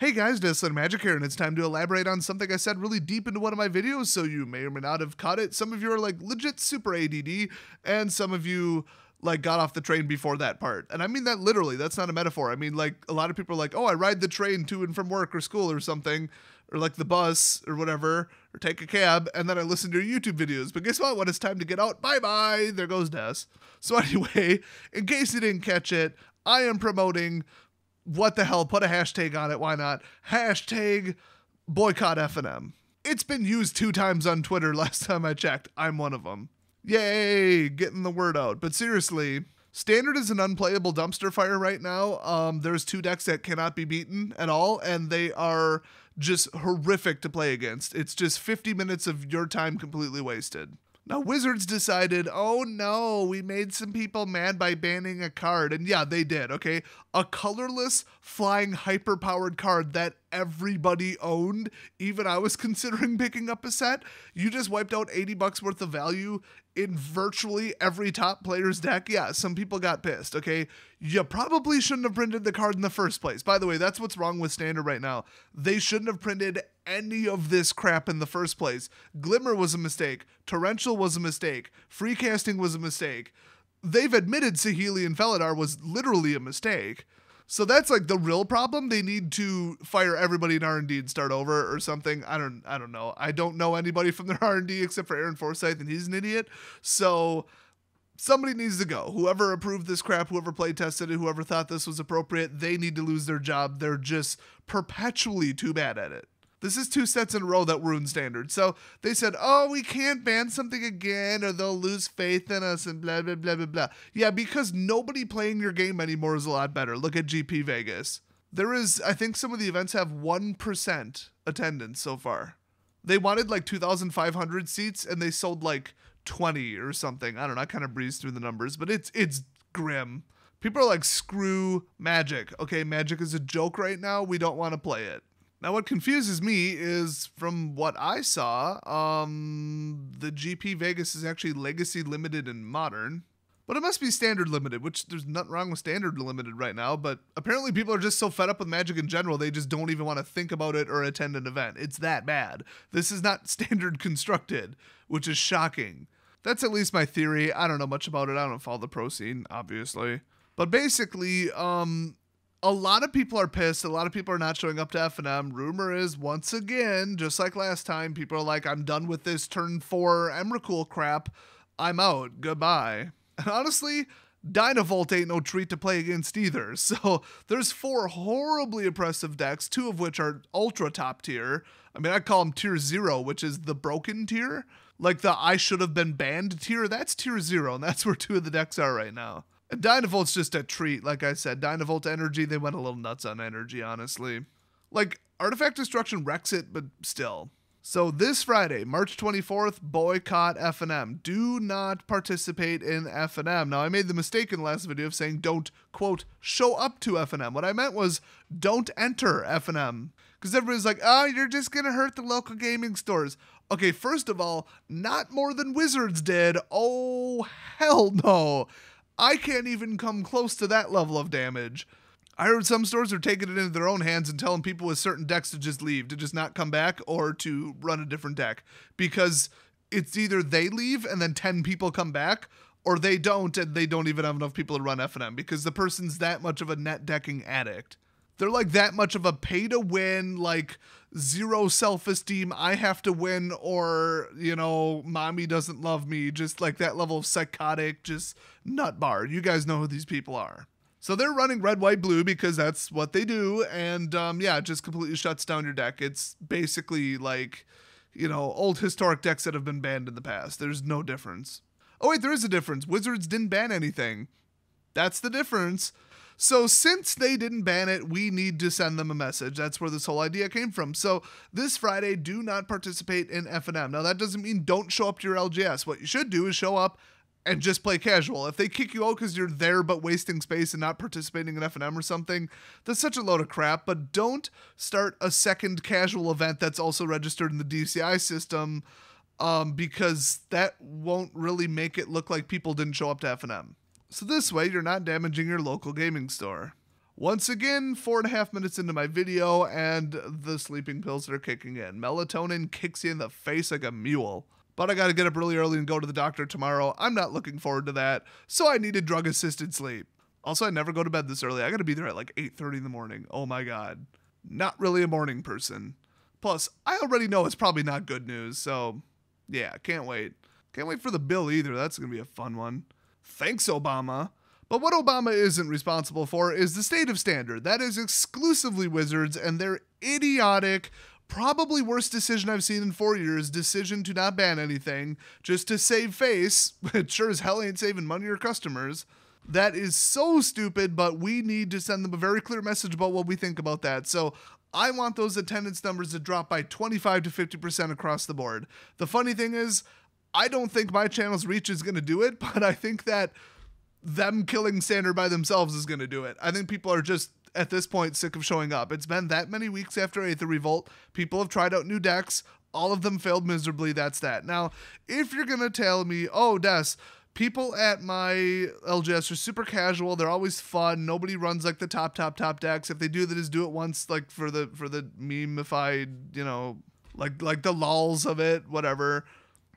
Hey guys, Discipline Magic here, and it's time to elaborate on something I said really deep into one of my videos, so you may or may not have caught it. Some of you are like legit super ADD, and some of you like got off the train before that part. And I mean that literally, that's not a metaphor. I mean like a lot of people are like, oh, I ride the train to and from work or school or something, or like the bus or whatever, or take a cab, and then I listen to your YouTube videos. But guess what? When it's time to get out, bye-bye, there goes Des. So anyway, in case you didn't catch it, I am promoting what the hell, put a hashtag on it, why not? Hashtag boycott FNM. It's been used 2 times on Twitter last time I checked. I'm one of them. Yay, getting the word out. But seriously, Standard is an unplayable dumpster fire right now. There's 2 decks that cannot be beaten at all, and they are just horrific to play against. It's just 50 minutes of your time completely wasted. Now, Wizards decided, oh no, we made some people mad by banning a card. And yeah, they did, okay? A colorless, flying, hyper-powered card that everybody owned. Even I was considering picking up a set. You just wiped out $80 worth of value in virtually every top player's deck. Yeah, some people got pissed, okay? You probably shouldn't have printed the card in the first place. By the way, that's what's wrong with Standard right now. They shouldn't have printed any of this crap in the first place. Glimmer was a mistake. Torrential was a mistake. Free casting was a mistake. They've admitted Saheeli and Felidar was literally a mistake. So that's like the real problem. They need to fire everybody in R&D and start over or something. I don't know. I don't know anybody from their R&D except for Aaron Forsyth, and he's an idiot. So somebody needs to go. Whoever approved this crap, whoever play tested it, whoever thought this was appropriate, they need to lose their job. They're just perpetually too bad at it. This is 2 sets in a row that ruined Standard. So they said, oh, we can't ban something again or they'll lose faith in us and blah, blah, blah, blah, blah. Yeah, because nobody playing your game anymore is a lot better. Look at GP Vegas. There is, I think some of the events have 1% attendance so far. They wanted like 2,500 seats and they sold like 20 or something. I don't know, I kind of breezed through the numbers, but it's grim. People are like, screw Magic. Okay, Magic is a joke right now. We don't want to play it. Now, what confuses me is, from what I saw, the GP Vegas is actually Legacy Limited and Modern. But it must be Standard Limited, which there's nothing wrong with Standard Limited right now. But apparently people are just so fed up with Magic in general, they just don't even want to think about it or attend an event. It's that bad. This is not Standard constructed, which is shocking. That's at least my theory. I don't know much about it. I don't follow the pro scene, obviously. But basically, a lot of people are pissed. A lot of people are not showing up to FNM. Rumor is, once again, just like last time, people are like, I'm done with this turn 4 Emrakul crap. I'm out. Goodbye. And honestly, Dynavolt ain't no treat to play against either. So there's 4 horribly oppressive decks, 2 of which are ultra top tier. I mean, I call them tier 0, which is the broken tier. Like the I should have been banned tier, that's tier 0, and that's where 2 of the decks are right now. And Dynavolt's just a treat, like I said. Dynavolt Energy, they went a little nuts on Energy, honestly. Like, Artifact Destruction wrecks it, but still. So this Friday, March 24th, boycott FNM. Do not participate in FNM. Now, I made the mistake in the last video of saying don't, quote, show up to FNM. What I meant was don't enter FNM. Because everybody's like, oh, you're just going to hurt the local gaming stores. Okay, first of all, not more than Wizards did. Oh, hell no. I can't even come close to that level of damage. I heard some stores are taking it into their own hands and telling people with certain decks to just leave, to just not come back, or to run a different deck. Because it's either they leave and then 10 people come back, or they don't and they don't even have enough people to run FNM because the person's that much of a net decking addict. They're like that much of a pay to win, like zero self-esteem, I have to win, or, you know, mommy doesn't love me, just like that level of psychotic, just nut bar. You guys know who these people are. So they're running red, white, blue because that's what they do. And yeah, it just completely shuts down your deck. It's basically like, you know, old historic decks that have been banned in the past. There's no difference. Oh wait, there is a difference. Wizards didn't ban anything. That's the difference. So since they didn't ban it, we need to send them a message. That's where this whole idea came from. So this Friday, do not participate in FNM. Now that doesn't mean don't show up to your LGS. What you should do is show up and just play casual. If they kick you out because you're there but wasting space and not participating in FNM or something, that's such a load of crap. But don't start a second casual event that's also registered in the DCI system because that won't really make it look like people didn't show up to FNM. So this way, you're not damaging your local gaming store. Once again, 4.5 minutes into my video, and the sleeping pills are kicking in. Melatonin kicks you in the face like a mule. But I gotta get up really early and go to the doctor tomorrow. I'm not looking forward to that, so I needed drug-assisted sleep. Also, I never go to bed this early. I gotta be there at like 8:30 in the morning. Oh my god. Not really a morning person. Plus, I already know it's probably not good news, so yeah, can't wait. Can't wait for the bill either. That's gonna be a fun one. Thanks, Obama. But what Obama isn't responsible for is the state of standard. That is exclusively Wizards and their idiotic, probably worst decision I've seen in 4 years, decision to not ban anything, just to save face. It sure as hell ain't saving money or customers. That is so stupid, but we need to send them a very clear message about what we think about that. So I want those attendance numbers to drop by 25 to 50% across the board. The funny thing is, I don't think my channel's reach is going to do it, but I think that them killing standard by themselves is going to do it. I think people are just, at this point, sick of showing up. It's been that many weeks after Aether Revolt. People have tried out new decks. All of them failed miserably. That's that. Now, if you're going to tell me, oh, Des, people at my LGS are super casual. They're always fun. Nobody runs like the top decks. If they do that, is do it once, like for the meme-ified, you know, like the lols of it, whatever.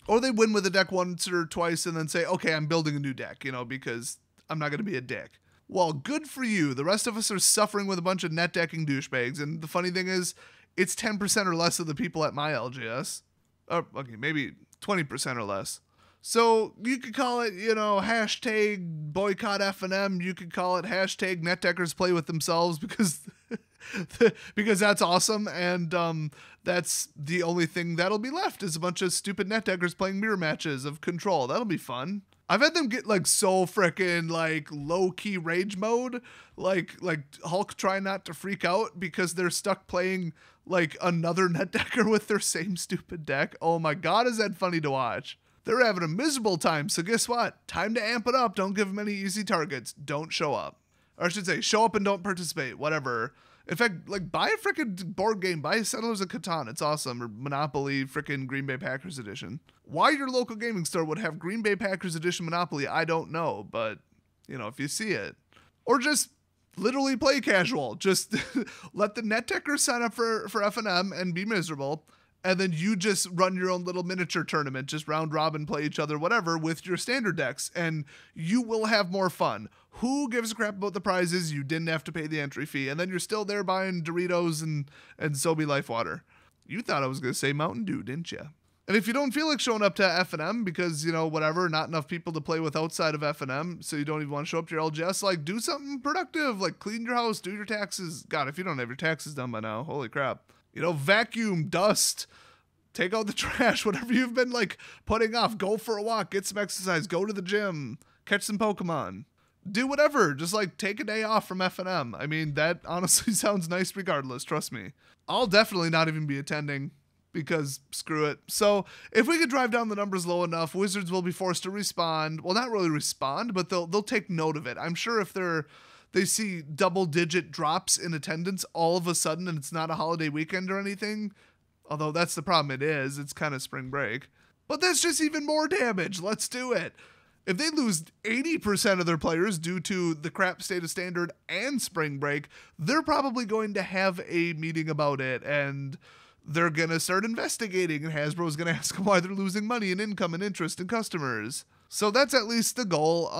Or they win with a deck once or twice and then say, okay, I'm building a new deck, you know, because I'm not going to be a dick. Well, good for you. The rest of us are suffering with a bunch of net decking douchebags. And the funny thing is, it's 10% or less of the people at my LGS. Okay, maybe 20% or less. So you could call it, you know, hashtag boycott FNM. You could call it hashtag net deckers play with themselves because because that's awesome. And that's the only thing that'll be left is a bunch of stupid net deckers playing mirror matches of Control. That'll be fun. I've had them get like so frickin' like low-key rage mode, like Hulk trying not to freak out because they're stuck playing like another net decker with their same stupid deck. Oh my god, is that funny to watch. They're having a miserable time, so guess what? Time to amp it up. Don't give them any easy targets. Don't show up. Or I should say, show up and don't participate. Whatever. In fact, like, buy a frickin' board game. Buy Settlers of Catan. It's awesome. Or Monopoly frickin' Green Bay Packers edition. Why your local gaming store would have Green Bay Packers edition Monopoly, I don't know. But, you know, if you see it. Or just literally play casual. Just let the net deckers sign up for FNM and be miserable. And then you just run your own little miniature tournament, just round robin, play each other, whatever, with your standard decks, and you will have more fun. Who gives a crap about the prizes? You didn't have to pay the entry fee, and then you're still there buying Doritos and Sobe Life Water. You thought I was going to say Mountain Dew, didn't you? And if you don't feel like showing up to FNM because, you know, whatever, not enough people to play with outside of FNM, so you don't even want to show up to your LGS, like, do something productive, like clean your house, do your taxes. God, if you don't have your taxes done by now, holy crap. You know, vacuum, dust, take out the trash, whatever you've been, like, putting off. Go for a walk, get some exercise, go to the gym, catch some Pokemon. Do whatever. Just, like, take a day off from FNM. I mean, that honestly sounds nice regardless, trust me. I'll definitely not even be attending because screw it. So, if we could drive down the numbers low enough, Wizards will be forced to respond. Well, not really respond, but they'll take note of it. I'm sure if they see double-digit drops in attendance all of a sudden and it's not a holiday weekend or anything, although that's the problem, it's kind of spring break. But that's just even more damage. Let's do it. If they lose 80% of their players due to the crap state of standard and spring break, they're probably going to have a meeting about it and they're going to start investigating and Hasbro's going to ask them why they're losing money and income and interest and customers. So that's at least the goal.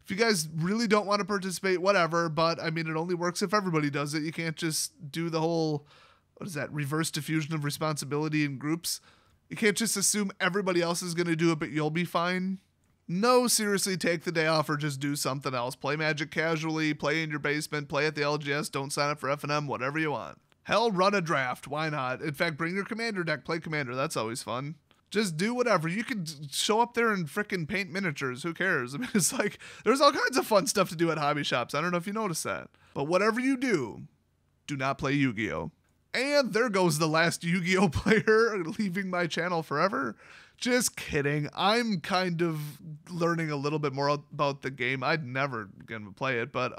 If you guys really don't want to participate, whatever, but I mean, it only works if everybody does it. You can't just do the whole, what is that, reverse diffusion of responsibility in groups. You can't just assume everybody else is going to do it, but you'll be fine. No, seriously, take the day off or just do something else. Play Magic casually, play in your basement, play at the LGS, don't sign up for FNM, whatever you want. Hell, run a draft, why not? In fact, bring your Commander deck, play Commander, that's always fun. Just do whatever. You could show up there and frickin' paint miniatures. Who cares? I mean, it's like, there's all kinds of fun stuff to do at hobby shops. I don't know if you noticed that. But whatever you do not play Yu-Gi-Oh! And there goes the last Yu-Gi-Oh! Player leaving my channel forever. Just kidding. I'm kind of learning a little bit more about the game. I'd never gonna play it, but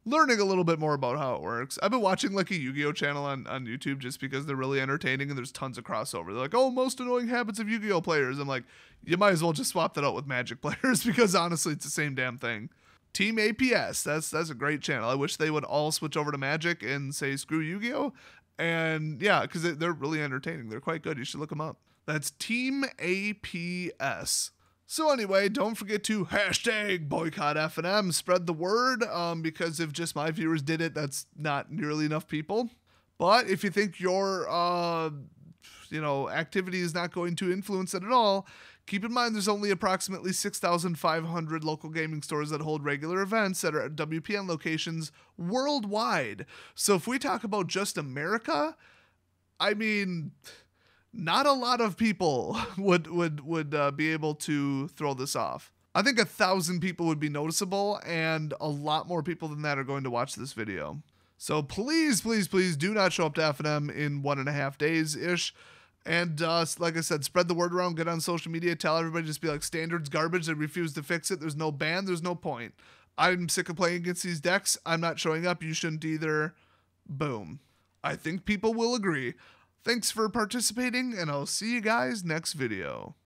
learning a little bit more about how it works. I've been watching like a Yu-Gi-Oh! Channel on YouTube just because they're really entertaining and there's tons of crossover. They're like, oh, most annoying habits of Yu-Gi-Oh! Players. I'm like, you might as well just swap that out with Magic players because honestly, it's the same damn thing. Team APS. That's a great channel. I wish they would all switch over to Magic and say screw Yu-Gi-Oh! And yeah, because they're really entertaining. They're quite good. You should look them up. That's Team APS. So anyway, don't forget to hashtag boycott FNM. Spread the word, because if just my viewers did it, that's not nearly enough people. But if you think your activity is not going to influence it at all, keep in mind there's only approximately 6,500 local gaming stores that hold regular events that are at WPN locations worldwide. So if we talk about just America, I mean, not a lot of people would be able to throw this off. I think 1,000 people would be noticeable, and a lot more people than that are going to watch this video. So please, please, please do not show up to FNM in 1.5 days-ish. And like I said, spread the word around, get on social media, tell everybody, just be like, standard's garbage, they refuse to fix it, there's no ban, there's no point. I'm sick of playing against these decks, I'm not showing up, you shouldn't either. Boom. I think people will agree. Thanks for participating, and I'll see you guys next video.